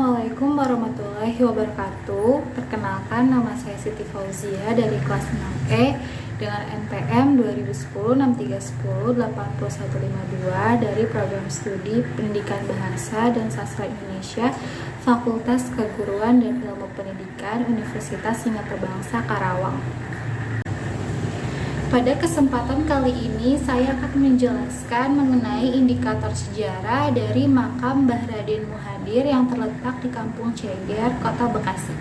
Assalamualaikum warahmatullahi wabarakatuh. Perkenalkan, nama saya Siti Fauzia dari kelas 6E dengan NPM 2010-6310-8152 dari program studi Pendidikan Bahasa dan Sastra Indonesia, Fakultas Keguruan dan Ilmu Pendidikan, Universitas Singapura Bangsa, Karawang. Pada kesempatan kali ini, saya akan menjelaskan mengenai indikator sejarah dari makam Mbah Raden Muhadir yang terletak di Kampung Ceger, Kota Bekasi.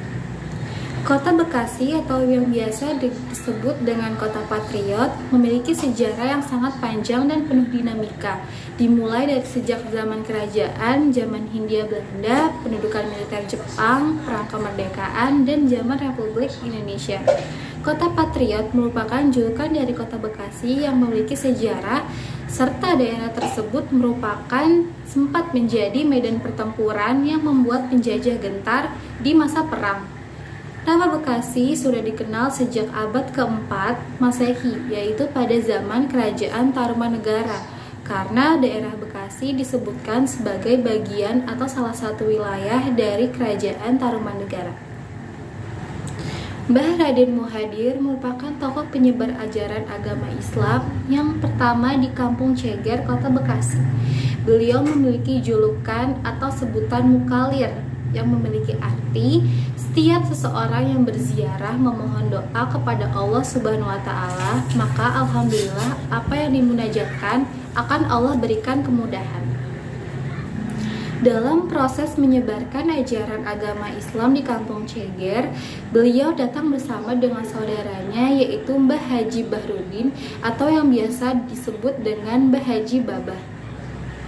Kota Bekasi atau yang biasa disebut dengan Kota Patriot memiliki sejarah yang sangat panjang dan penuh dinamika, dimulai dari sejak zaman kerajaan, zaman Hindia Belanda, pendudukan militer Jepang, perang kemerdekaan, dan zaman Republik Indonesia. Kota Patriot merupakan julukan dari Kota Bekasi yang memiliki sejarah, serta daerah tersebut merupakan sempat menjadi medan pertempuran yang membuat penjajah gentar di masa perang. Nama Bekasi sudah dikenal sejak abad keempat Masehi, yaitu pada zaman Kerajaan Tarumanegara, karena daerah Bekasi disebutkan sebagai bagian atau salah satu wilayah dari Kerajaan Tarumanegara. Mbah Raden Muhadir merupakan tokoh penyebar ajaran agama Islam yang pertama di Kampung Ceger, Kota Bekasi. Beliau memiliki julukan atau sebutan Mukalir yang memiliki arti setiap seseorang yang berziarah memohon doa kepada Allah Subhanahu wa taala, maka alhamdulillah apa yang dimunajatkan akan Allah berikan kemudahan. Dalam proses menyebarkan ajaran agama Islam di Kampung Ceger, beliau datang bersama dengan saudaranya yaitu Mbah Haji Bahrudin atau yang biasa disebut dengan Mbah Haji Babah.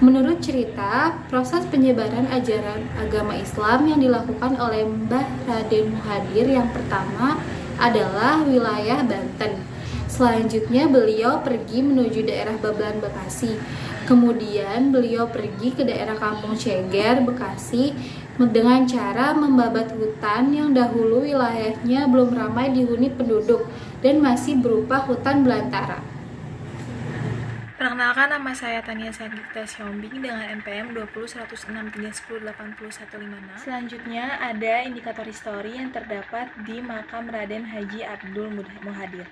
Menurut cerita, proses penyebaran ajaran agama Islam yang dilakukan oleh Mbah Raden Muhadir yang pertama adalah wilayah Banten. Selanjutnya beliau pergi menuju daerah Babelan Bekasi. Kemudian beliau pergi ke daerah Kampung Ceger, Bekasi dengan cara membabat hutan yang dahulu wilayahnya belum ramai dihuni penduduk dan masih berupa hutan belantara. Perkenalkan, nama saya Tania Sandikta Siombing dengan NPM 201631081156. Selanjutnya ada indikator histori yang terdapat di makam Raden Haji Abdul Muhadir.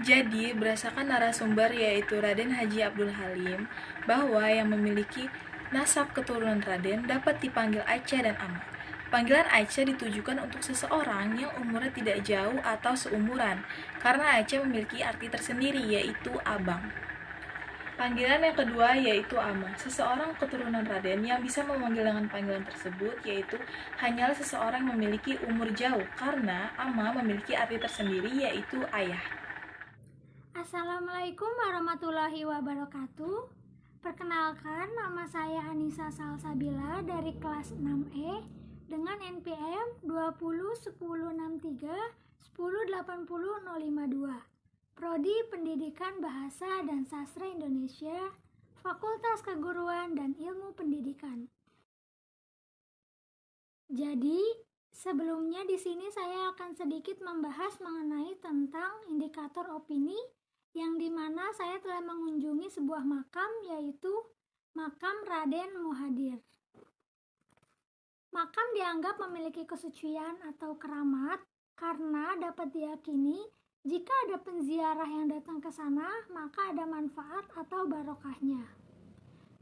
Jadi, berdasarkan narasumber yaitu Raden Haji Abdul Halim, bahwa yang memiliki nasab keturunan Raden dapat dipanggil Aca dan Ama. Panggilan Aca ditujukan untuk seseorang yang umurnya tidak jauh atau seumuran, karena Aca memiliki arti tersendiri yaitu abang. Panggilan yang kedua yaitu Ama, seseorang keturunan Raden yang bisa memanggil dengan panggilan tersebut yaitu hanyalah seseorang yang memiliki umur jauh, karena Ama memiliki arti tersendiri yaitu ayah. Assalamualaikum warahmatullahi wabarakatuh. Perkenalkan, nama saya Anissa Salsabila dari kelas 6E dengan NPM 201063108052. Prodi Pendidikan Bahasa dan Sastra Indonesia, Fakultas Keguruan dan Ilmu Pendidikan. Jadi, sebelumnya di sini saya akan sedikit membahas mengenai tentang indikator opini yang dimana saya telah mengunjungi sebuah makam yaitu makam Raden Muhadir. Makam dianggap memiliki kesucian atau keramat karena dapat diyakini jika ada penziarah yang datang ke sana maka ada manfaat atau barokahnya.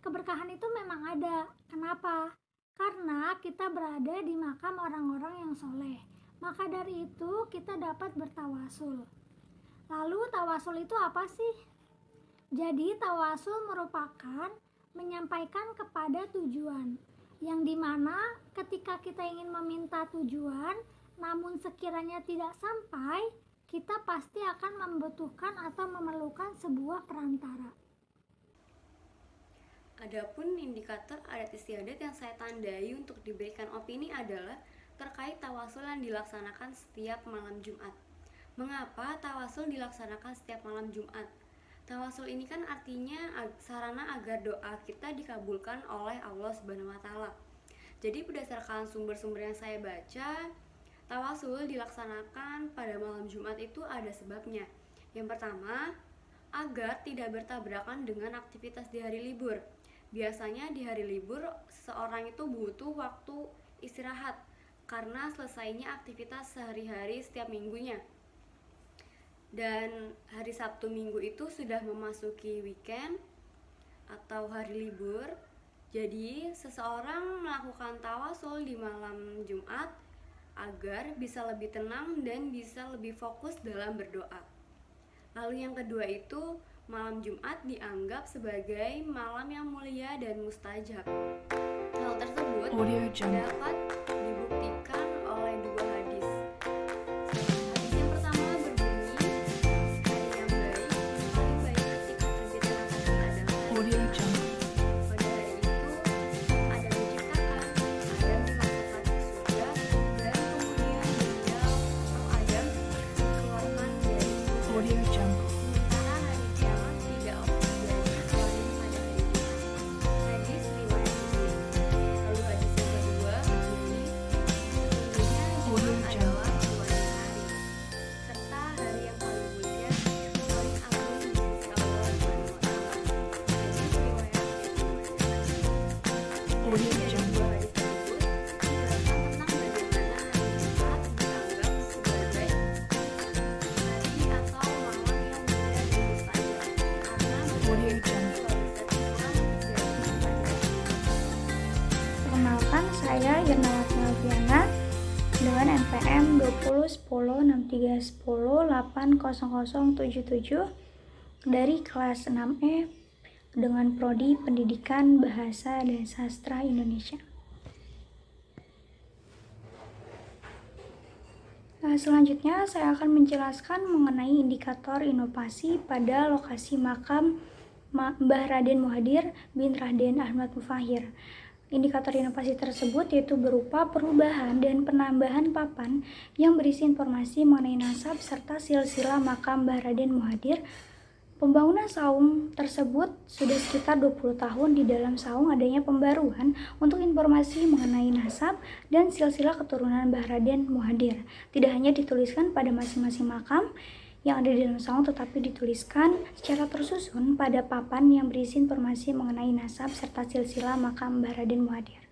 Keberkahan itu memang ada. Kenapa? Karena kita berada di makam orang-orang yang soleh. Maka dari itu kita dapat bertawasul. Lalu tawasul itu apa sih? Jadi tawasul merupakan menyampaikan kepada tujuan, yang dimana ketika kita ingin meminta tujuan, namun sekiranya tidak sampai, kita pasti akan membutuhkan atau memerlukan sebuah perantara. Adapun indikator adat istiadat yang saya tandai untuk diberikan opini adalah terkait tawasul yang dilaksanakan setiap malam Jumat. Mengapa tawasul dilaksanakan setiap malam Jumat? Tawasul ini kan artinya sarana agar doa kita dikabulkan oleh Allah Subhanahu wa taala. Jadi berdasarkan sumber-sumber yang saya baca, tawasul dilaksanakan pada malam Jumat itu ada sebabnya. Yang pertama, agar tidak bertabrakan dengan aktivitas di hari libur. Biasanya di hari libur, seseorang itu butuh waktu istirahat karena selesainya aktivitas sehari-hari setiap minggunya. Dan hari Sabtu Minggu itu sudah memasuki weekend atau hari libur. Jadi, seseorang melakukan tawasul di malam Jumat agar bisa lebih tenang dan bisa lebih fokus dalam berdoa. Lalu yang kedua itu, malam Jumat dianggap sebagai malam yang mulia dan mustajab. Hal tersebut dapat dibuktikan oleh dua hadis. Hadis yang pertama berbunyi, hari yang baik, paling baik ketika terbit matahari adalah pada hari itu Adam diciptakan, Adam dimasukkan ke surga, dan kemudian beliau atau Adam dikeluarkan dari surga. Sementara hari kiamat tidak terjadi kecuali pada hari Jumat. Hadis riwayat Muslim. Lalu hadis yang kedua berbunyi, sesungguhnya Jumat adalah Tuhan hari, serta hari yang paling mulia, paling agung di sisi Allah Subhanahu wa Ta'ala. Hadis riwayat Ibnu Majah. Dari kedua hadis tersebut menjelaskan tentang bagaimana hari Jumat dianggap sebagai hari atau malam yang mulia dan mustajab karena berbagai kualitas Islam dan mustajab. Perkenalkan, saya Irnawati Alfiana dengan NPM 20106310800077 dari kelas 6E dengan Prodi Pendidikan Bahasa dan Sastra Indonesia. Selanjutnya saya akan menjelaskan mengenai indikator inovasi pada lokasi makam Mbah Raden Muhadir bin Raden Ahmad Mufahir. Indikator inovasi tersebut yaitu berupa perubahan dan penambahan papan yang berisi informasi mengenai nasab serta silsilah makam Mbah Raden Muhadir. Pembangunan saung tersebut sudah sekitar 20 tahun. Di dalam saung adanya pembaruan untuk informasi mengenai nasab dan silsilah keturunan Mbah Raden Muhadir. Tidak hanya dituliskan pada masing-masing makam yang ada di dalam saung, tetapi dituliskan secara tersusun pada papan yang berisi informasi mengenai nasab serta silsilah makam Mbah Raden Muhadir,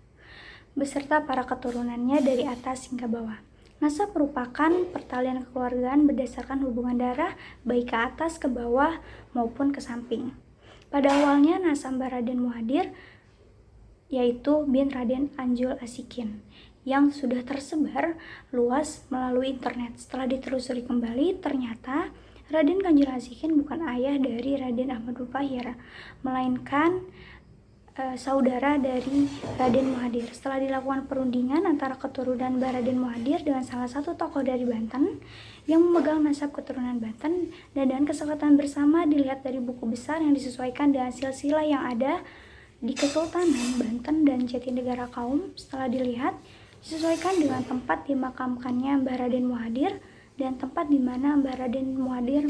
beserta para keturunannya dari atas hingga bawah. Nasab merupakan pertalian kekeluargaan berdasarkan hubungan darah baik ke atas, ke bawah, maupun ke samping. Pada awalnya nasab Mbah Raden Muhadir yaitu bin Raden Anjul Asikin yang sudah tersebar luas melalui internet. Setelah ditelusuri kembali, ternyata Raden Anjul Asikin bukan ayah dari Raden Ahmad Mufahir, melainkan saudara dari Raden Muhadir. Setelah dilakukan perundingan antara keturunan Mbah Raden Muhadir dengan salah satu tokoh dari Banten yang memegang nasab keturunan Banten, dan dengan kesepakatan bersama dilihat dari buku besar yang disesuaikan dengan silsilah yang ada di Kesultanan Banten dan Jatinegara Kaum. Setelah dilihat, disesuaikan dengan tempat dimakamkannya Mbah Raden Muhadir dan tempat di mana Mbah Raden Muhadir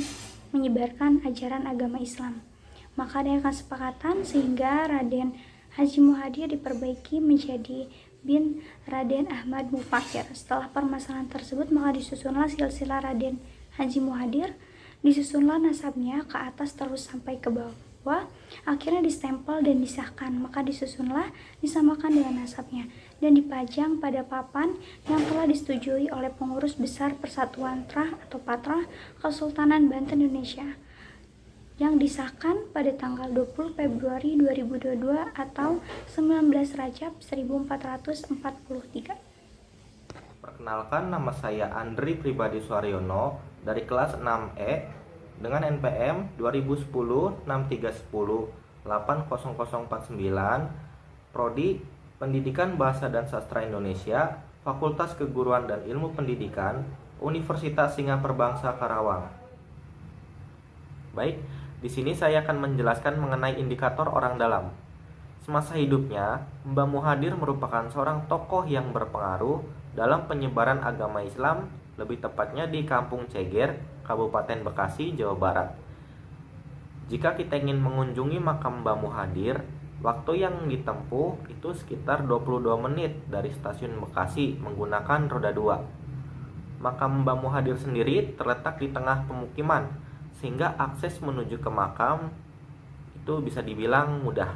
menyebarkan ajaran agama Islam. Maka dengan kesepakatan sehingga Raden Haji Muhadir diperbaiki menjadi bin Raden Ahmad Mufahir. Setelah permasalahan tersebut, maka disusunlah silsilah Raden Haji Muhadir, disusunlah nasabnya ke atas terus sampai ke bawah, akhirnya distempel dan disahkan, maka disusunlah disamakan dengan nasabnya dan dipajang pada papan yang telah disetujui oleh pengurus besar Persatuan Trah atau Patrah Kesultanan Banten Indonesia, yang disahkan pada tanggal 20 Februari 2022 atau 19 Rajab 1443. Perkenalkan, nama saya Andri Pribadi Suaryono dari kelas 6E dengan NPM 20106310800049, Prodi Pendidikan Bahasa dan Sastra Indonesia, Fakultas Keguruan dan Ilmu Pendidikan, Universitas Singaperbangsa Karawang. Baik, di sini saya akan menjelaskan mengenai indikator orang dalam. Semasa hidupnya, Mbah Muhadir merupakan seorang tokoh yang berpengaruh dalam penyebaran agama Islam, lebih tepatnya di Kampung Ceger, Kabupaten Bekasi, Jawa Barat. Jika kita ingin mengunjungi makam Mbah Muhadir, waktu yang ditempuh itu sekitar 22 menit dari stasiun Bekasi menggunakan roda 2. Makam Mbah Muhadir sendiri terletak di tengah pemukiman, sehingga akses menuju ke makam itu bisa dibilang mudah.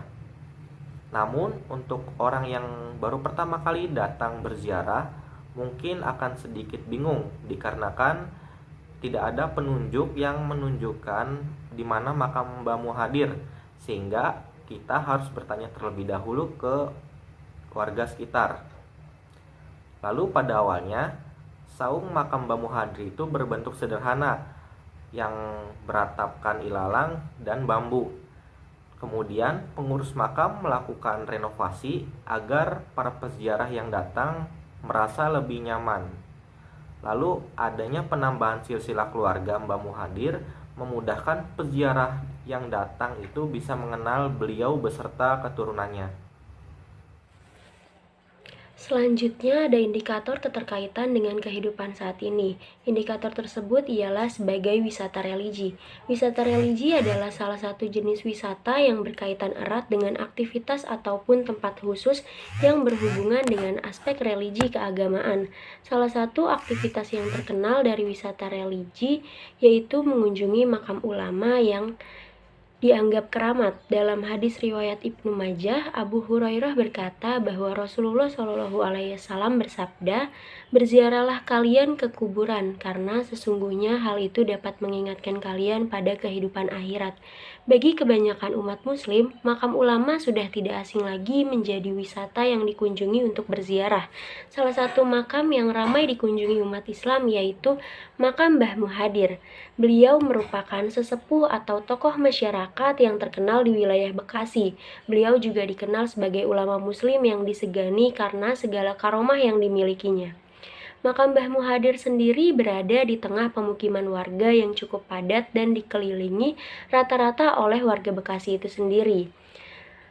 Namun untuk orang yang baru pertama kali datang berziarah mungkin akan sedikit bingung dikarenakan tidak ada penunjuk yang menunjukkan di mana makam Mbah Muhadir, sehingga kita harus bertanya terlebih dahulu ke warga sekitar. Lalu pada awalnya saung makam Mbah Muhadir itu berbentuk sederhana yang beratapkan ilalang dan bambu. Kemudian pengurus makam melakukan renovasi agar para peziarah yang datang merasa lebih nyaman. Lalu adanya penambahan silsilah keluarga Mbah Muhadir memudahkan peziarah yang datang itu bisa mengenal beliau beserta keturunannya. Selanjutnya ada indikator keterkaitan dengan kehidupan saat ini. Indikator tersebut ialah sebagai wisata religi. Wisata religi adalah salah satu jenis wisata yang berkaitan erat dengan aktivitas ataupun tempat khusus yang berhubungan dengan aspek religi keagamaan. Salah satu aktivitas yang terkenal dari wisata religi yaitu mengunjungi makam ulama yang dianggap keramat. Dalam hadis riwayat Ibnu Majah, Abu Hurairah berkata bahwa Rasulullah Shallallahu Alaihi Wasallam bersabda, "Berziarahlah kalian ke kuburan, karena sesungguhnya hal itu dapat mengingatkan kalian pada kehidupan akhirat." Bagi kebanyakan umat Muslim, makam ulama sudah tidak asing lagi menjadi wisata yang dikunjungi untuk berziarah. Salah satu makam yang ramai dikunjungi umat Islam yaitu makam Mbah Muhadir. Beliau merupakan sesepuh atau tokoh masyarakat yang terkenal di wilayah Bekasi. Beliau juga dikenal sebagai ulama muslim yang disegani karena segala karomah yang dimilikinya. Makam Mbah Muhadir sendiri berada di tengah pemukiman warga yang cukup padat dan dikelilingi rata-rata oleh warga Bekasi itu sendiri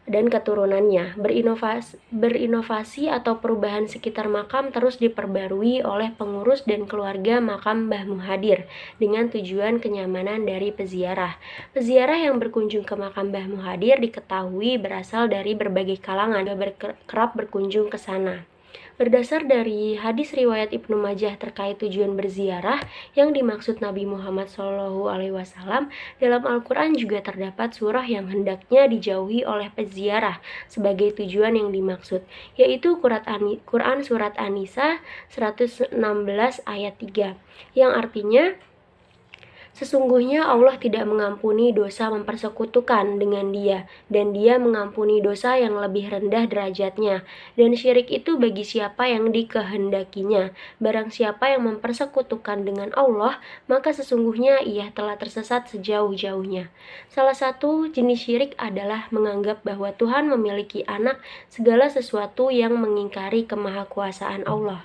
dan keturunannya. Berinovasi atau perubahan sekitar makam terus diperbarui oleh pengurus dan keluarga makam Mbah Muhadir dengan tujuan kenyamanan dari peziarah. Peziarah yang berkunjung ke makam Mbah Muhadir diketahui berasal dari berbagai kalangan kerap berkunjung ke sana. Berdasar dari hadis riwayat Ibnu Majah terkait tujuan berziarah yang dimaksud Nabi Muhammad SAW, dalam Al-Quran juga terdapat surah yang hendaknya dijauhi oleh peziarah sebagai tujuan yang dimaksud, yaitu Quran Surat An-Nisa 116 ayat 3, yang artinya, "Sesungguhnya Allah tidak mengampuni dosa mempersekutukan dengan Dia, dan Dia mengampuni dosa yang lebih rendah derajatnya. Dan syirik itu bagi siapa yang dikehendakinya. Barang siapa yang mempersekutukan dengan Allah, maka sesungguhnya ia telah tersesat sejauh-jauhnya." Salah satu jenis syirik adalah menganggap bahwa Tuhan memiliki anak, segala sesuatu yang mengingkari kemahakuasaan Allah.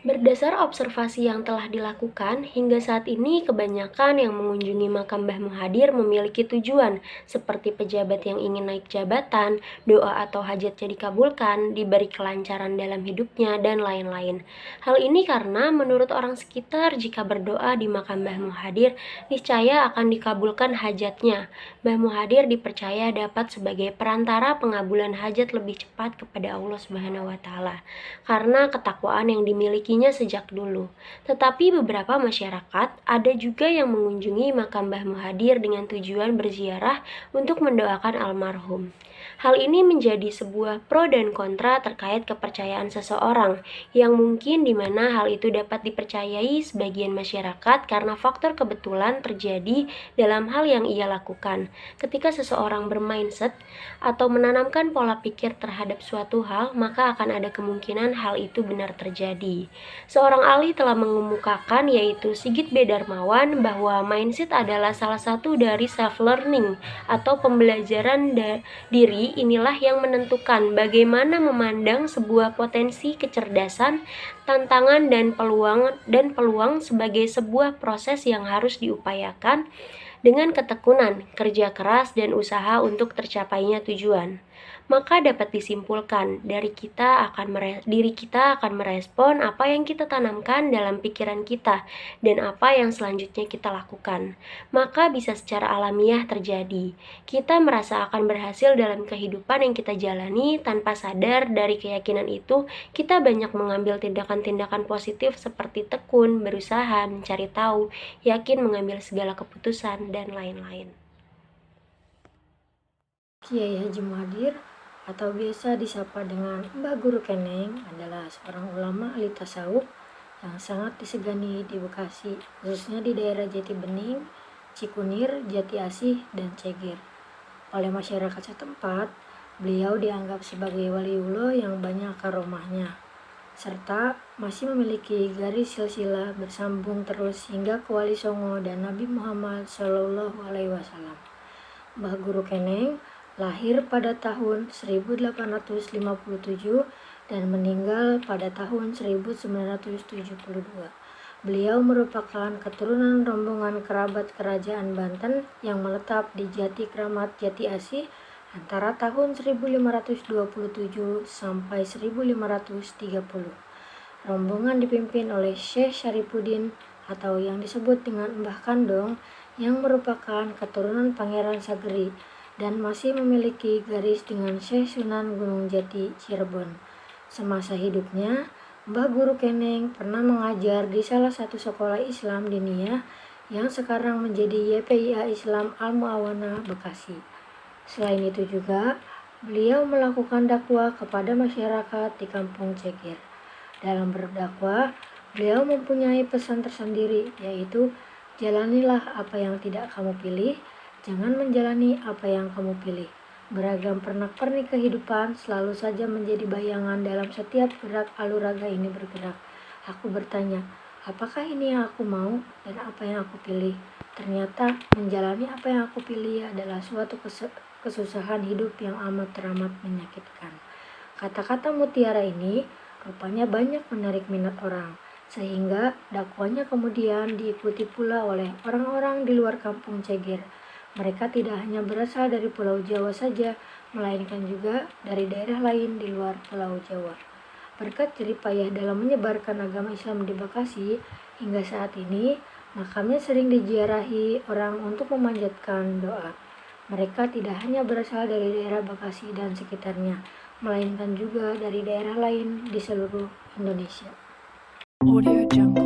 Berdasar observasi yang telah dilakukan, hingga saat ini kebanyakan yang mengunjungi makam Mbah Muhadir memiliki tujuan, seperti pejabat yang ingin naik jabatan, doa atau hajatnya dikabulkan, diberi kelancaran dalam hidupnya, dan lain-lain. Hal ini karena menurut orang sekitar, jika berdoa di makam Mbah Muhadir, niscaya akan dikabulkan hajatnya. Mbah Muhadir dipercaya dapat sebagai perantara pengabulan hajat lebih cepat kepada Allah Subhanahu wa Ta'ala, karena ketakwaan yang dimiliki sejak dulu. Tetapi beberapa masyarakat ada juga yang mengunjungi makam Mbah Muhadir dengan tujuan berziarah untuk mendoakan almarhum. Hal ini menjadi sebuah pro dan kontra terkait kepercayaan seseorang, yang mungkin di mana hal itu dapat dipercayai sebagian masyarakat karena faktor kebetulan terjadi dalam hal yang ia lakukan. Ketika seseorang bermindset atau menanamkan pola pikir terhadap suatu hal, maka akan ada kemungkinan hal itu benar terjadi. Seorang ahli telah mengemukakan, yaitu Sigit B. Darmawan, bahwa mindset adalah salah satu dari self-learning atau pembelajaran diri. Inilah yang menentukan bagaimana memandang sebuah potensi kecerdasan, tantangan dan peluang sebagai sebuah proses yang harus diupayakan dengan ketekunan, kerja keras dan usaha untuk tercapainya tujuan. Maka dapat disimpulkan diri kita akan merespon apa yang kita tanamkan dalam pikiran kita dan apa yang selanjutnya kita lakukan. Maka bisa secara alamiah terjadi. Kita merasa akan berhasil dalam kehidupan yang kita jalani tanpa sadar. Dari keyakinan itu, kita banyak mengambil tindakan-tindakan positif seperti tekun, berusaha, mencari tahu, yakin mengambil segala keputusan, dan lain-lain. Kiai Haji Muhadir atau biasa disapa dengan Mbah Guru Keneng adalah seorang ulama ahli tasawuf yang sangat disegani di Bekasi, khususnya di daerah Jati Bening, Cikunir, Jati Asih, dan Ceger. Oleh masyarakat setempat, beliau dianggap sebagai waliullah yang banyak karomahnya, serta masih memiliki garis silsilah bersambung terus hingga ke Wali Songo dan Nabi Muhammad SAW. Mbah Guru Keneng lahir pada tahun 1857 dan meninggal pada tahun 1972. Beliau merupakan keturunan rombongan kerabat kerajaan Banten yang menetap di Jati Kramat Jati Asih antara tahun 1527 sampai 1530. Rombongan dipimpin oleh Syekh Syarifuddin atau yang disebut dengan Mbah Kandong yang merupakan keturunan Pangeran Sageri dan masih memiliki garis dengan Syekh Sunan Gunung Jati Cirebon. Semasa hidupnya, Mbah Guru Keneng pernah mengajar di salah satu sekolah Islam diniyah yang sekarang menjadi YPIA Islam Al-Mu'awanah Bekasi. Selain itu juga, beliau melakukan dakwah kepada masyarakat di Kampung Ceger. Dalam berdakwah, beliau mempunyai pesan tersendiri, yaitu jalanilah apa yang tidak kamu pilih, jangan menjalani apa yang kamu pilih. Beragam pernak-pernik kehidupan selalu saja menjadi bayangan dalam setiap gerak alur raga ini bergerak. Aku bertanya, apakah ini yang aku mau dan apa yang aku pilih? Ternyata menjalani apa yang aku pilih adalah suatu kesusahan hidup yang amat teramat menyakitkan. Kata-kata mutiara ini rupanya banyak menarik minat orang, sehingga dakwanya kemudian diikuti pula oleh orang-orang di luar Kampung Ceger. Mereka tidak hanya berasal dari Pulau Jawa saja, melainkan juga dari daerah lain di luar Pulau Jawa. Berkat jerih payah dalam menyebarkan agama Islam di Bekasi, hingga saat ini makamnya sering diziarahi orang untuk memanjatkan doa. Mereka tidak hanya berasal dari daerah Bekasi dan sekitarnya, melainkan juga dari daerah lain di seluruh Indonesia. Audio Jungle.